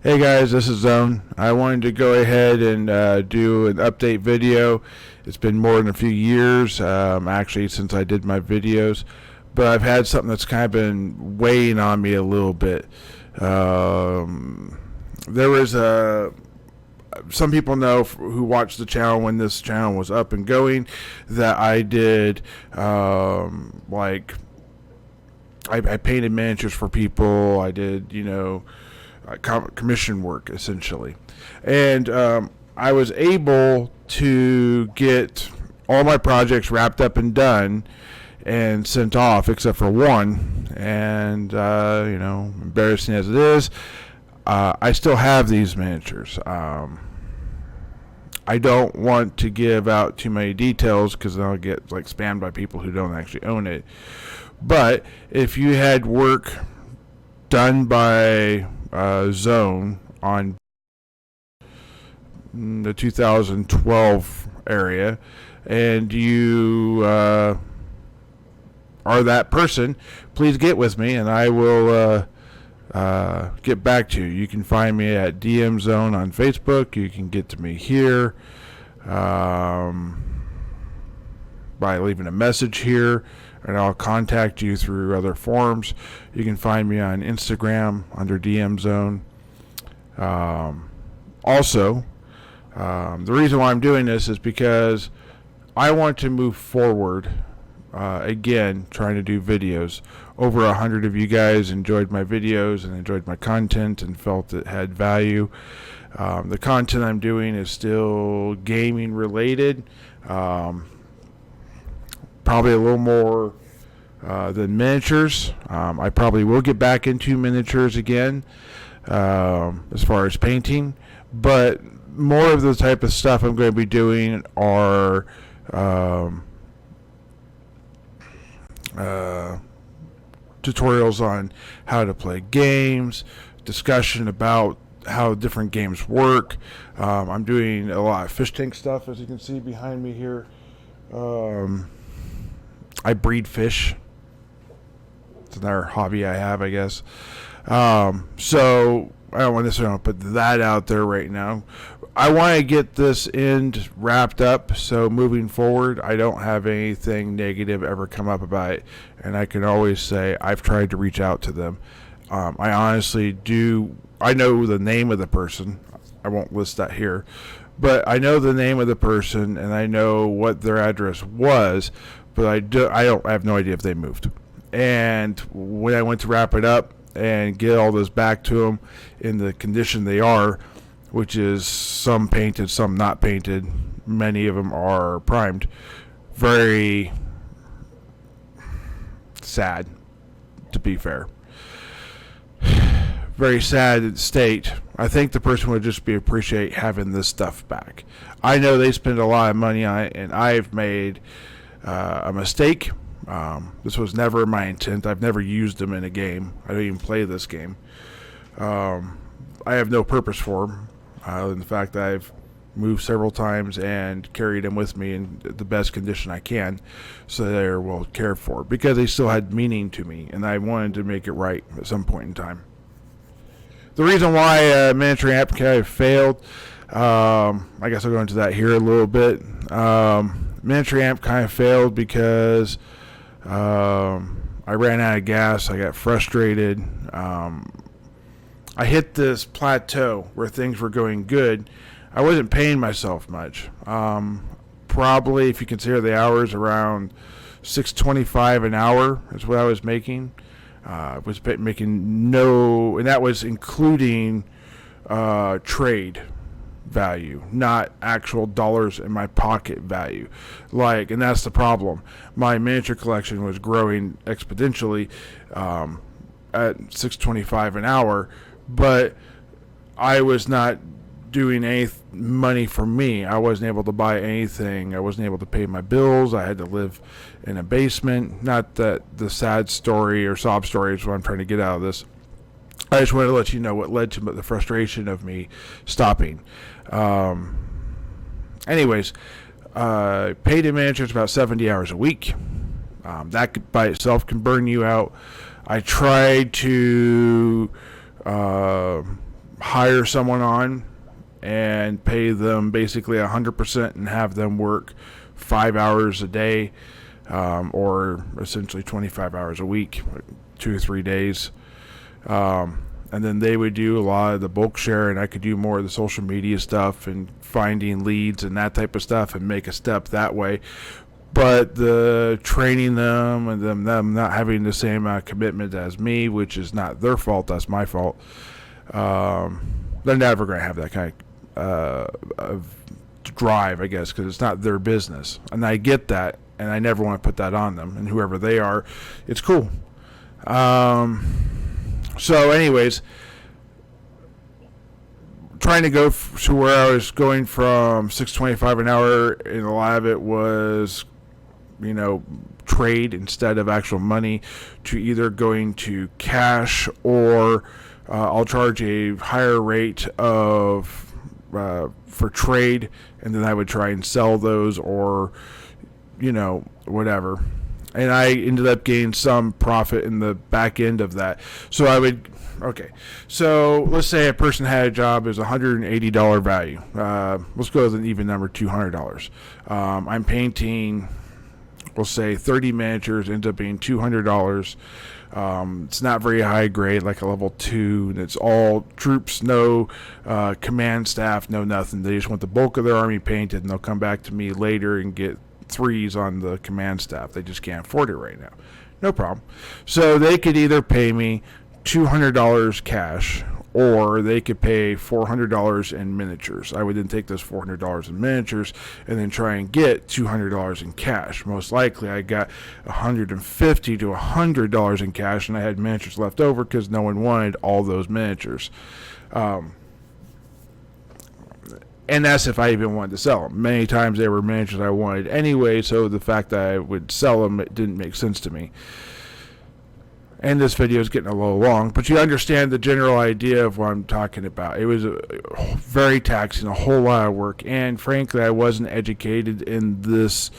Hey guys, this is Zone. I wanted to go ahead and do an update video. It's been more than a few years, actually, since I did my videos, but I've had something that's kind of been weighing on me a little bit. There was some people know who watched the channel when this channel was up and going that I did I painted miniatures for people. I did, commission work essentially, and I was able to get all my projects wrapped up and done and sent off except for one. And embarrassing as it is, I still have these miniatures. I don't want to give out too many details because then I'll get spammed by people who don't actually own it. But if you had work done by Zone on the 2012 area, and you are that person, please get with me, and I will get back to you. You can find me at DM Zone on Facebook. You can get to me here by leaving a message here, and I'll contact you through other forums. You can find me on Instagram under DM Zone. Also, the reason why I'm doing this is because I want to move forward. Again, trying to do videos. Over 100 of you guys enjoyed my videos and enjoyed my content and felt it had value. The content I'm doing is still gaming related. Probably a little more than miniatures. I probably will get back into miniatures again as far as painting, but more of the type of stuff I'm going to be doing are tutorials on how to play games, discussion about how different games work. I'm doing a lot of fish tank stuff, as you can see behind me here. I breed fish. It's another hobby I have, I guess. So I don't want to put that out there right now. I want to get this end wrapped up, so moving forward, I don't have anything negative ever come up about it, and I can always say I've tried to reach out to them. I honestly do. I know the name of the person. I won't list that here, but I know the name of the person, and I know what their address was, but I have no idea if they moved. And when I went to wrap it up and get all this back to them in the condition they are, which is some painted, some not painted, many of them are primed, very sad, to be fair. Very sad state. I think the person would just appreciate having this stuff back. I know they spend a lot of money on it, and I've made a mistake. This was never my intent. I've never used them in a game. I don't even play this game. I have no purpose for them. In fact, I've moved several times and carried them with me in the best condition I can, so they're well cared for, because they still had meaning to me, and I wanted to make it right at some point in time. The reason why Miniature Amp kind of failed, I guess I'll go into that here a little bit. Miniature Amp kind of failed because I ran out of gas. I got frustrated. I hit this plateau where things were going good. I wasn't paying myself much. Probably, if you consider the hours, around $6.25 an hour is what I was making. I was making and that was including trade value, not actual dollars in my pocket value. And that's the problem. My miniature collection was growing exponentially at $6.25 an hour, but I was not doing any money for me. I wasn't able to buy anything. I wasn't able to pay my bills. I had to live in a basement. Not that the sad story or sob story is what I'm trying to get out of this. I just wanted to let you know what led to the frustration of me stopping. Anyways, paid in miniatures about 70 hours a week. That by itself can burn you out. I tried to hire someone on and pay them basically 100% and have them work 5 hours a day, or essentially 25 hours a week, 2 or 3 days. And then they would do a lot of the bulk share, and I could do more of the social media stuff and finding leads and that type of stuff and make a step that way. But the training them and them not having the same commitment as me, which is not their fault, that's my fault. They're never going to have that kind of drive, I guess, because it's not their business. And I get that, and I never want to put that on them. And whoever they are, it's cool. So anyways, trying to go to where I was going from $6.25 an hour, and a lot of it was, trade instead of actual money, to either going to cash or I'll charge a higher rate of for trade, and then I would try and sell those or whatever. And I ended up getting some profit in the back end of that. So so let's say a person had a job as $180 value. Let's go with an even number, $200. I'm painting, we'll say 30 miniatures, ends up being $200. It's not very high grade, like a level 2, and it's all troops, no command staff, no nothing. They just want the bulk of their army painted, and they'll come back to me later and get 3s on the command staff. They just can't afford it right now. No problem. So they could either pay me $200 cash, or they could pay $400 in miniatures. I would then take those $400 in miniatures and then try and get $200 in cash. Most likely I got $150 to $100 in cash, and I had miniatures left over because no one wanted all those miniatures. And that's if I even wanted to sell them. Many times they were miniatures I wanted anyway, so the fact that I would sell them, it didn't make sense to me. And this video is getting a little long, but you understand the general idea of what I'm talking about. It was very taxing, a whole lot of work, and frankly, I wasn't educated in this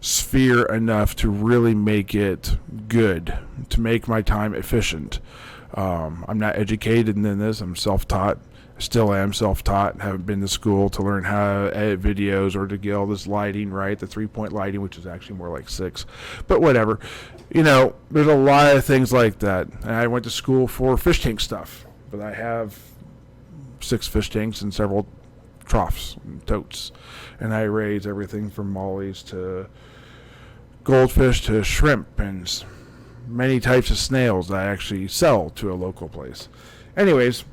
sphere enough to really make it good, to make my time efficient. I'm not educated in this. I'm self-taught. Still am self-taught. Haven't been to school to learn how to edit videos or to get all this lighting right, the 3-point lighting, which is actually more like 6. But whatever. There's a lot of things like that. And I went to school for fish tank stuff. But I have 6 fish tanks and several troughs and totes. And I raise everything from mollies to goldfish to shrimp and many types of snails that I actually sell to a local place. Anyways,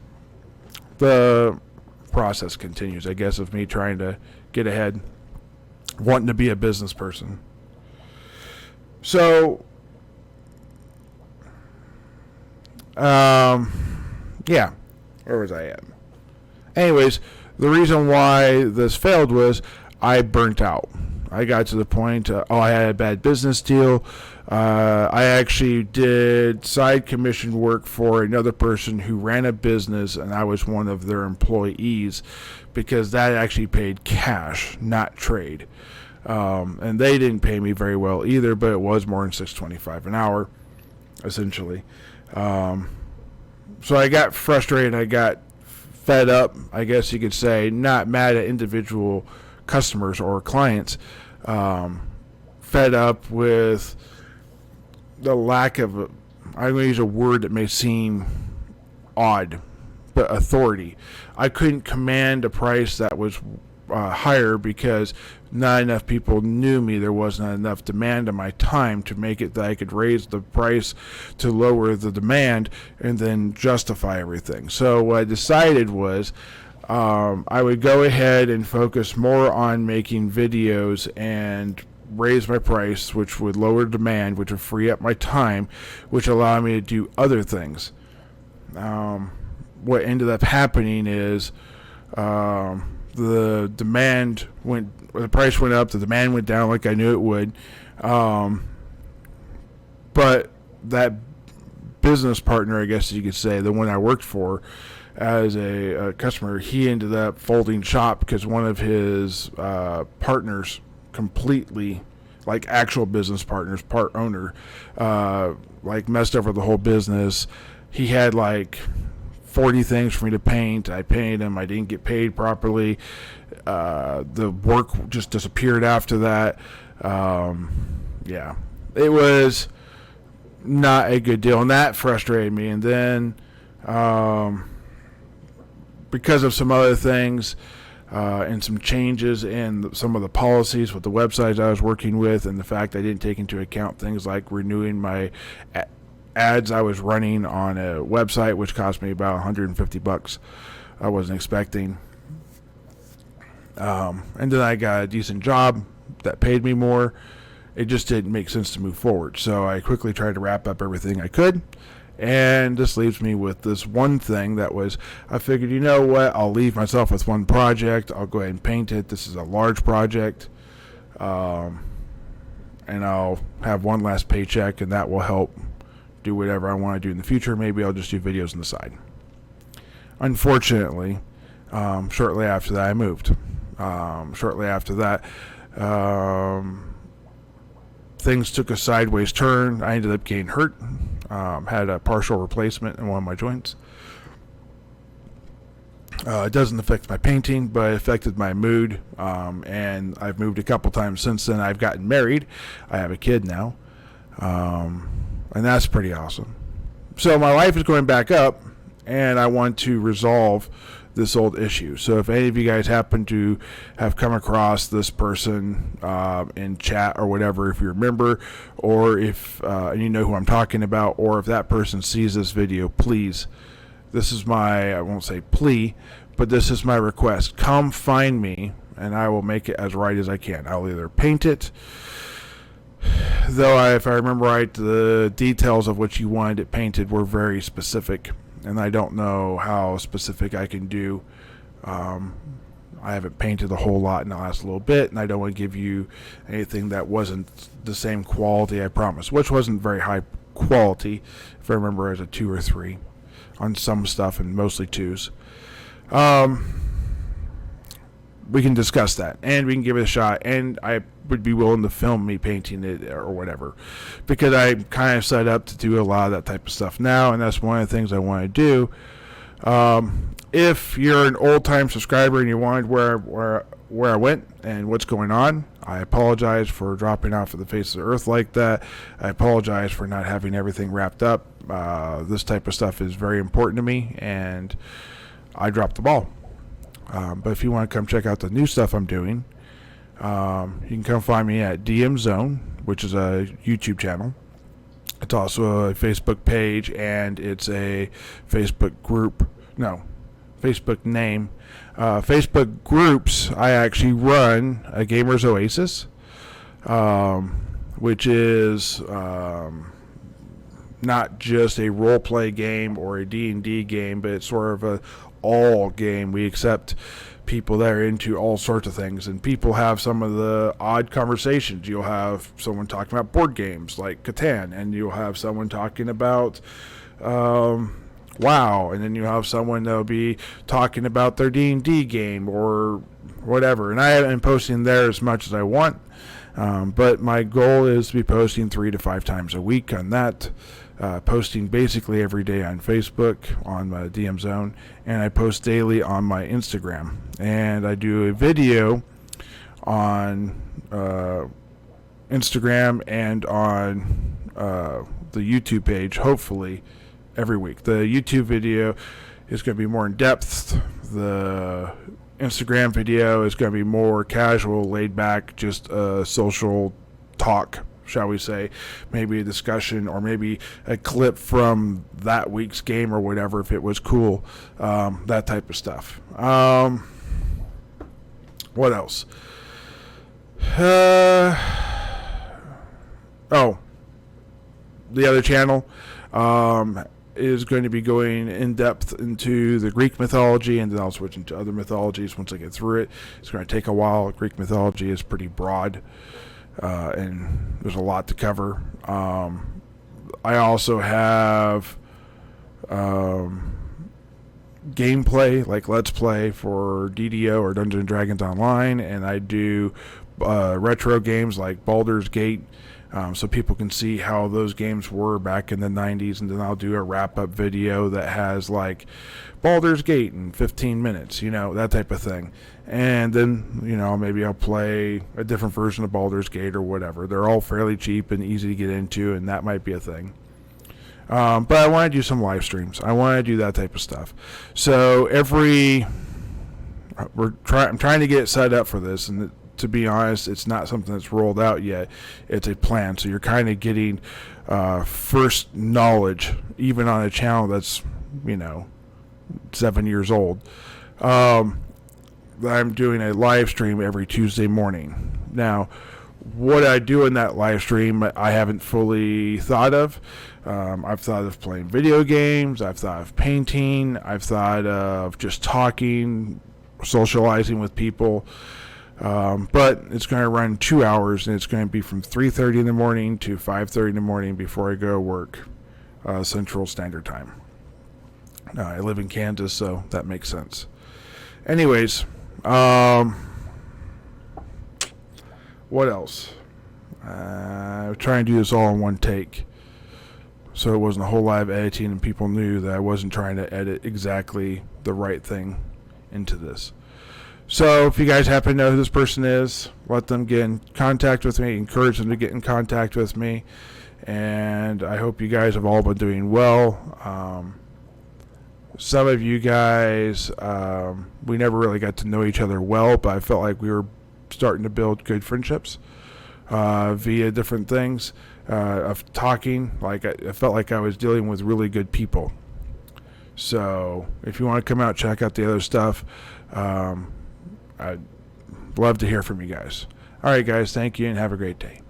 the process continues, I guess, of me trying to get ahead, wanting to be a business person. So, yeah, where was I at? Anyways, the reason why this failed was I burnt out. I got to the point, I had a bad business deal. I actually did side commission work for another person who ran a business, and I was one of their employees, because that actually paid cash, not trade. And they didn't pay me very well either, but it was more than $6.25 an hour, essentially. So I got frustrated. I got fed up, I guess you could say, not mad at individual customers or clients, fed up with the lack of, I'm going to use a word that may seem odd, but authority. I couldn't command a price that was higher because not enough people knew me. There wasn't enough demand on my time to make it that I could raise the price to lower the demand and then justify everything. So what I decided was I would go ahead and focus more on making videos and raise my price, which would lower demand, which would free up my time, which allowed me to do other things. What ended up happening is the price went up, the demand went down like I knew it would. But that business partner, I guess you could say, the one I worked for as a customer, he ended up folding shop because one of his partners, completely, like actual business partners, part owner, like messed over the whole business. He had like 40 things for me to paint. I painted them. I didn't get paid properly. The work just disappeared after that. Yeah, it was not a good deal, and that frustrated me. And then because of some other things and some changes in some of the policies with the websites I was working with, and the fact I didn't take into account things like renewing my ads I was running on a website, which cost me about $150. I wasn't expecting. And then I got a decent job that paid me more. It just didn't make sense to move forward. So I quickly tried to wrap up everything I could. And this leaves me with this one thing that was, I figured, you know what, I'll leave myself with one project. I'll go ahead and paint it. This is a large project. And I'll have one last paycheck, and that will help do whatever I want to do in the future. Maybe I'll just do videos on the side. Unfortunately, shortly after that, I moved. Shortly after that, things took a sideways turn. I ended up getting hurt. Had a partial replacement in one of my joints. It doesn't affect my painting, but it affected my mood. And I've moved a couple times since then. I've gotten married. I have a kid now. And that's pretty awesome. So my life is going back up, and I want to resolve this old issue. So if any of you guys happen to have come across this person in chat or whatever, if you remember, or if you know who I'm talking about, or if that person sees this video, please, this is my, I won't say plea, but this is my request. Come find me, and I will make it as right as I can. I'll either paint it, though if I remember right, the details of what you wanted it painted were very specific, and I don't know how specific I can do. I haven't painted a whole lot in the last little bit, and I don't want to give you anything that wasn't the same quality I promised, which wasn't very high quality, if I remember, as a 2 or 3 on some stuff, and mostly 2s. We can discuss that, and we can give it a shot, and I would be willing to film me painting it or whatever, because I'm kind of set up to do a lot of that type of stuff now, and that's one of the things I want to do. If you're an old-time subscriber and you wanted where I went and what's going on, I apologize for dropping off of the face of the earth like that. I apologize for not having everything wrapped up. This type of stuff is very important to me, and I dropped the ball. But if you want to come check out the new stuff I'm doing, you can come find me at DM Zone, which is a YouTube channel. It's also a Facebook page, and it's a Facebook group. No, Facebook name. Facebook groups, I actually run a Gamers Oasis, which is not just a role-play game or a D&D game, but it's sort of a all game. We accept people that are into all sorts of things, and people have some of the odd conversations. You'll have someone talking about board games like Catan, and you'll have someone talking about WoW, and then you have someone that'll be talking about their D&D game or whatever. And I haven't been posting there as much as I want, but my goal is to be posting 3 to 5 times a week on that. Posting basically every day on Facebook on my DM Zone, and I post daily on my Instagram, and I do a video on Instagram and on the YouTube page, hopefully every week. The YouTube video is going to be more in depth. The Instagram video is going to be more casual, laid back, just a social talk, shall we say, maybe a discussion, or maybe a clip from that week's game or whatever, if it was cool, that type of stuff. What else? The other channel is going to be going in depth into the Greek mythology, and then I'll switch into other mythologies once I get through it. It's going to take a while. Greek mythology is pretty broad, and there's a lot to cover. I also have gameplay, like Let's Play for DDO or Dungeons & Dragons Online, and I do retro games like Baldur's Gate, so people can see how those games were back in the 90s. And then I'll do a wrap-up video that has like Baldur's Gate in 15 minutes, that type of thing. And then, maybe I'll play a different version of Baldur's Gate or whatever. They're all fairly cheap and easy to get into, and that might be a thing. But I want to do some live streams. I want to do that type of stuff. So I'm trying to get it set up for this, and to be honest, it's not something that's rolled out yet. It's a plan. So you're kind of getting first knowledge, even on a channel that's 7 years old. I'm doing a live stream every Tuesday morning. Now, what I do in that live stream, I haven't fully thought of. I've thought of playing video games. I've thought of painting. I've thought of just talking, socializing with people. But it's going to run 2 hours, and it's going to be from 3:30 in the morning to 5:30 in the morning before I go to work, Central Standard Time. I live in Kansas, so that makes sense. Anyways, what else? I'm trying to do this all in one take, so it wasn't a whole lot of editing, and people knew that I wasn't trying to edit exactly the right thing into this. So if you guys happen to know who this person is, let them get in contact with me, encourage them to get in contact with me, and I hope you guys have all been doing well. Some of you guys, we never really got to know each other well, but I felt like we were starting to build good friendships via different things of talking. Like I felt like I was dealing with really good people. So if you want to come out, check out the other stuff. I'd love to hear from you guys. All right, guys, thank you, and have a great day.